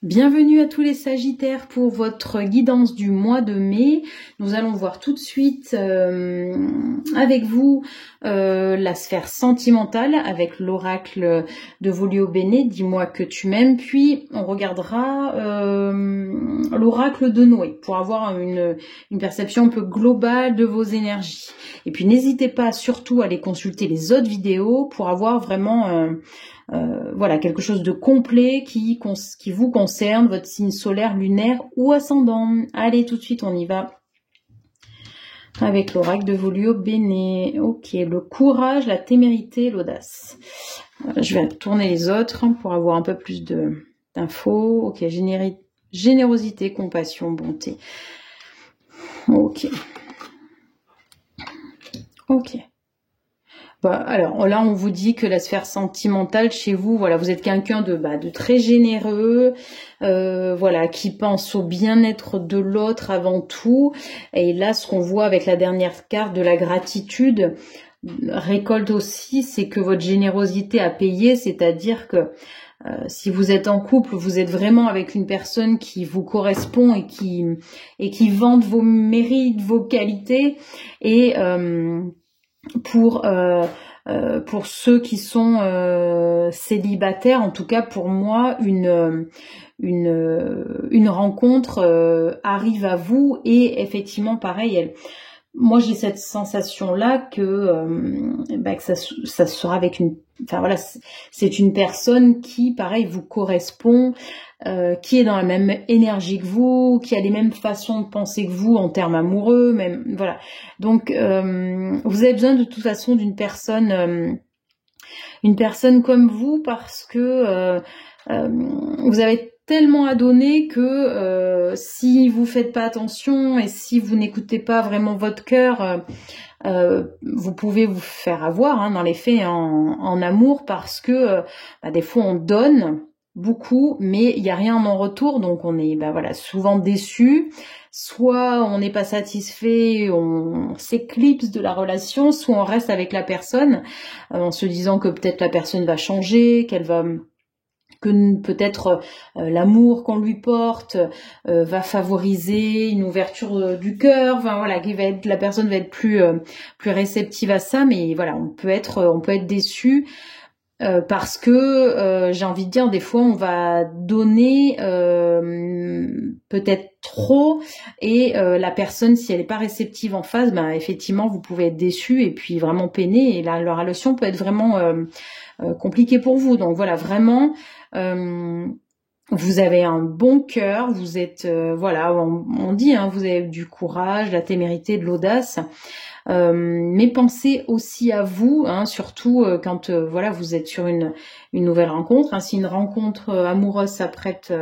Bienvenue à tous les Sagittaires pour votre guidance du mois de mai. Nous allons voir tout de suite avec vous la sphère sentimentale avec l'oracle de Volio Bene, dis-moi que tu m'aimes. Puis on regardera l'oracle de Noé pour avoir une perception un peu globale de vos énergies. Et puis n'hésitez pas surtout à aller consulter les autres vidéos pour avoir vraiment... voilà, quelque chose de complet qui vous concerne, votre signe solaire, lunaire ou ascendant. Allez, tout de suite, on y va avec l'oracle de Volio Bene. Ok, le courage, la témérité, l'audace. Je vais tourner les autres pour avoir un peu plus d'infos. Ok, générosité, compassion, bonté. Ok. Ok. Bah, alors là, on vous dit que la sphère sentimentale chez vous, voilà, vous êtes quelqu'un de très généreux, voilà, qui pense au bien-être de l'autre avant tout. Et là, ce qu'on voit avec la dernière carte de la gratitude récolte aussi, c'est que votre générosité a payé, c'est-à-dire que si vous êtes en couple, vous êtes vraiment avec une personne qui vous correspond et qui vante vos mérites, vos qualités et pour ceux qui sont célibataires, en tout cas pour moi, une rencontre arrive à vous et effectivement pareil, moi j'ai cette sensation là que ça sera avec enfin voilà, c'est une personne qui pareil vous correspond, qui est dans la même énergie que vous, qui a les mêmes façons de penser que vous en termes amoureux, même voilà. Donc vous avez besoin de toute façon d'une personne, une personne comme vous parce que vous avez tellement à donner que si vous faites pas attention et si vous n'écoutez pas vraiment votre cœur, vous pouvez vous faire avoir dans les faits en amour parce que des fois on donne beaucoup mais il n'y a rien en retour, donc on est voilà, souvent déçu, soit on n'est pas satisfait, on s'éclipse de la relation, soit on reste avec la personne en se disant que peut-être la personne va changer, que peut-être l'amour qu'on lui porte va favoriser une ouverture du cœur, enfin voilà, la personne va être plus réceptive à ça, mais voilà, on peut être déçu parce que j'ai envie de dire, des fois on va donner peut-être trop et la personne, si elle n'est pas réceptive en face, effectivement vous pouvez être déçu et puis vraiment peiner, et la relation peut être vraiment compliquée pour vous. Donc voilà, vraiment vous avez un bon cœur, vous êtes voilà, on dit vous avez du courage, de la témérité, de l'audace. Mais pensez aussi à vous, surtout quand voilà, vous êtes sur une nouvelle rencontre. Si une rencontre amoureuse s'apprête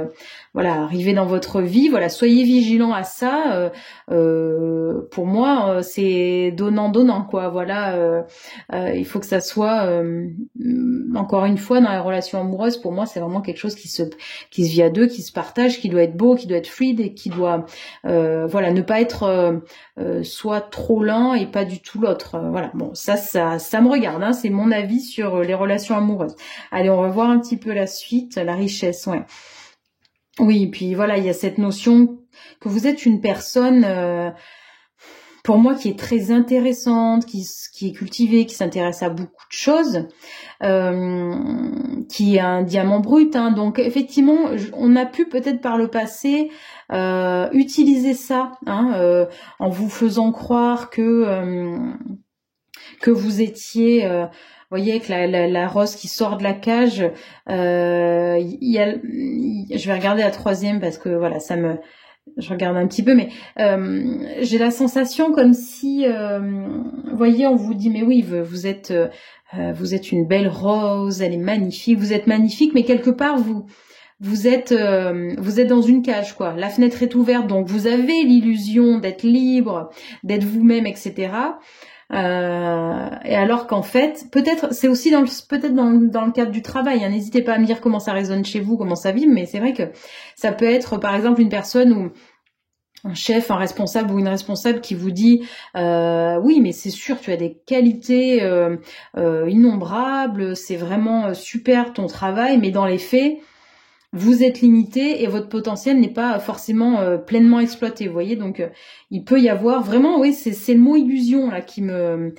voilà, à arriver dans votre vie, voilà, soyez vigilants à ça. Pour moi, c'est donnant quoi. Voilà, il faut que ça soit encore une fois dans les relations amoureuses. Pour moi, c'est vraiment quelque chose qui se vit à deux, qui se partage, qui doit être beau, qui doit être fluide et qui doit voilà, ne pas être soit trop lent et pas du tout l'autre. Voilà, bon, ça me regarde, c'est mon avis sur les relations amoureuses. Allez, on va voir un petit peu la suite, la richesse, ouais. Oui, puis voilà, il y a cette notion que vous êtes une personne, pour moi, qui est très intéressante, qui est cultivée, qui s'intéresse à beaucoup de choses, qui est un diamant brut. Donc effectivement, on a pu peut-être par le passé utiliser ça en vous faisant croire que vous étiez voyez, avec la rose qui sort de la cage, je vais regarder la troisième parce que voilà, je regarde un petit peu, mais j'ai la sensation comme si, voyez, on vous dit, mais oui, vous êtes une belle rose, elle est magnifique, vous êtes magnifique, mais quelque part vous êtes dans une cage, quoi. La fenêtre est ouverte, donc vous avez l'illusion d'être libre, d'être vous-même, etc. Et alors qu'en fait, peut-être, c'est aussi dans le cadre du travail. N'hésitez pas à me dire comment ça résonne chez vous, comment ça vibre, mais c'est vrai que ça peut être, par exemple, une personne ou un chef, un responsable ou une responsable qui vous dit oui, mais c'est sûr, tu as des qualités innombrables, c'est vraiment super ton travail, mais dans les faits, vous êtes limité et votre potentiel n'est pas forcément pleinement exploité, vous voyez. Donc il peut y avoir vraiment, oui, c'est le mot illusion là qui me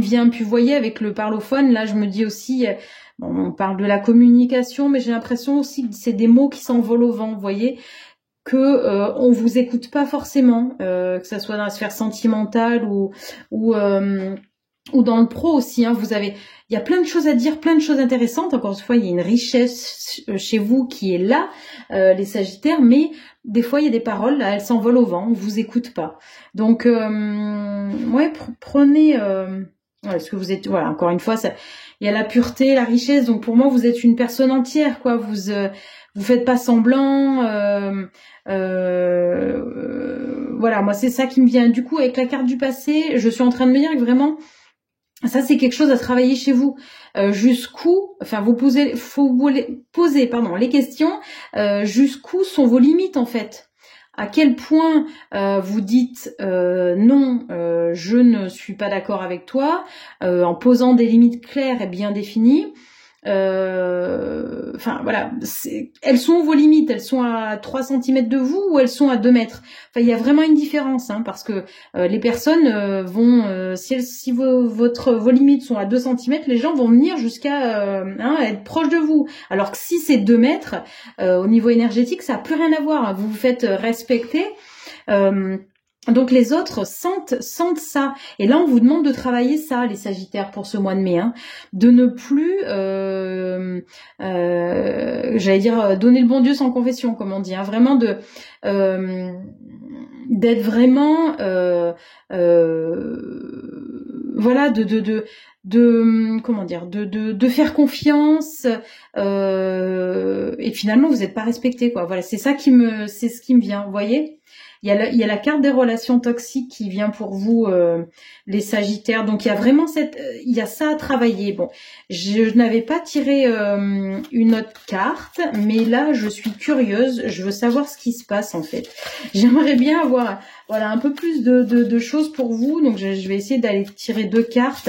vient. Puis vous voyez, avec le parlophone, là je me dis aussi, bon, on parle de la communication, mais j'ai l'impression aussi que c'est des mots qui s'envolent au vent, vous voyez, que on vous écoute pas forcément, que ça soit dans la sphère sentimentale ou dans le pro aussi, hein. Il y a plein de choses à dire, plein de choses intéressantes. Encore une fois, il y a une richesse chez vous qui est là, les Sagittaires, mais des fois il y a des paroles, là, elles s'envolent au vent, on vous écoute pas. Donc ouais, prenez est-ce que vous êtes, voilà, encore une fois, il y a la pureté, la richesse. Donc pour moi, vous êtes une personne entière, quoi. Vous faites pas semblant. Voilà, moi c'est ça qui me vient. Du coup, avec la carte du passé, je suis en train de me dire que vraiment, ça c'est quelque chose à travailler chez vous. Jusqu'où, enfin faut vous poser, pardon, les questions. Jusqu'où sont vos limites en fait? À quel point vous dites non, je ne suis pas d'accord avec toi, en posant des limites claires et bien définies. Enfin voilà, elles sont où vos limites? Elles sont à 3 cm de vous ou elles sont à 2 mètres? Enfin, il y a vraiment une différence, hein, parce que les personnes vont, si vos limites sont à 2 cm, les gens vont venir jusqu'à être proches de vous. Alors que si c'est 2 mètres, au niveau énergétique, ça n'a plus rien à voir, hein. Vous vous faites respecter. Donc les autres sentent ça. Et là, on vous demande de travailler ça, les Sagittaires, pour ce mois de mai, hein. De ne plus, j'allais dire, donner le bon Dieu sans confession, comme on dit, hein. Vraiment d'être vraiment, voilà, comment dire, de faire confiance, et finalement vous n'êtes pas respecté, quoi. Voilà, c'est ce qui me vient, vous voyez. Il y a la carte des relations toxiques qui vient pour vous, les Sagittaires. Donc il y a vraiment il y a ça à travailler. Bon, je n'avais pas tiré une autre carte, mais là je suis curieuse. Je veux savoir ce qui se passe en fait. J'aimerais bien avoir, voilà, un peu plus de choses pour vous. Donc je vais essayer d'aller tirer 2 cartes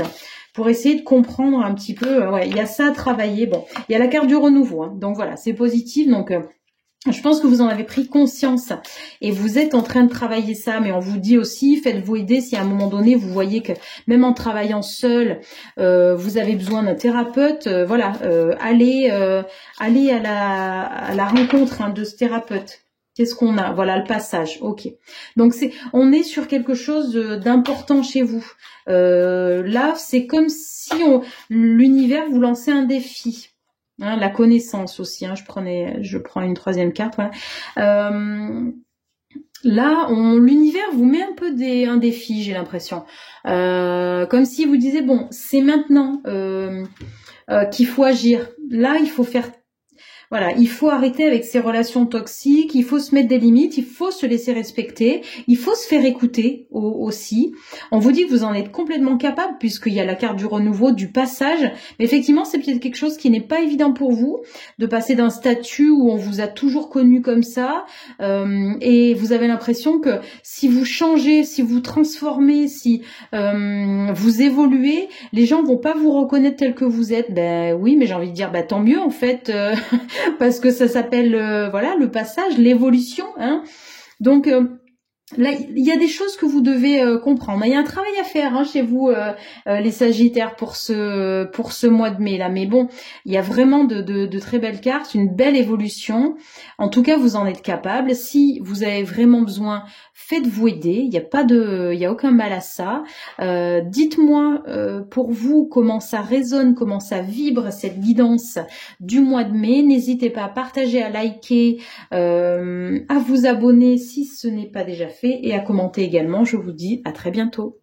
pour essayer de comprendre un petit peu. Ouais, il y a ça à travailler. Bon, il y a la carte du renouveau, hein. Donc voilà, c'est positif. Donc je pense que vous en avez pris conscience et vous êtes en train de travailler ça, mais on vous dit aussi, faites-vous aider si à un moment donné vous voyez que même en travaillant seul, vous avez besoin d'un thérapeute. Voilà, allez à la rencontre, hein, de ce thérapeute. Qu'est-ce qu'on a? Voilà, le passage. Ok. Donc on est sur quelque chose d'important chez vous. Là, c'est comme si l'univers vous lançait un défi. Hein, la connaissance aussi, hein, je prends une 3e carte. Voilà. Là, l'univers vous met un peu un défi, j'ai l'impression. Comme si vous disiez, bon, c'est maintenant qu'il faut agir. Là, il faut faire... Voilà, il faut arrêter avec ces relations toxiques, il faut se mettre des limites, il faut se laisser respecter, il faut se faire écouter aussi. On vous dit que vous en êtes complètement capable puisqu'il y a la carte du renouveau, du passage. Mais effectivement, c'est peut-être quelque chose qui n'est pas évident pour vous, de passer d'un statut où on vous a toujours connu comme ça, et vous avez l'impression que si vous changez, si vous transformez, si vous évoluez, les gens vont pas vous reconnaître tel que vous êtes. Ben oui, mais j'ai envie de dire, ben tant mieux en fait. Parce que ça s'appelle voilà, le passage, l'évolution, hein. Donc là, il y a des choses que vous devez comprendre. Il y a un travail à faire, hein, chez vous, les Sagittaires, pour ce mois de mai là. Mais bon, il y a vraiment de très belles cartes, une belle évolution. En tout cas, vous en êtes capable. Si vous avez vraiment besoin, faites-vous aider. Il y a aucun mal à ça. Dites-moi pour vous comment ça résonne, comment ça vibre cette guidance du mois de mai. N'hésitez pas à partager, à liker, à vous abonner si ce n'est pas déjà fait et à commenter également. Je vous dis à très bientôt.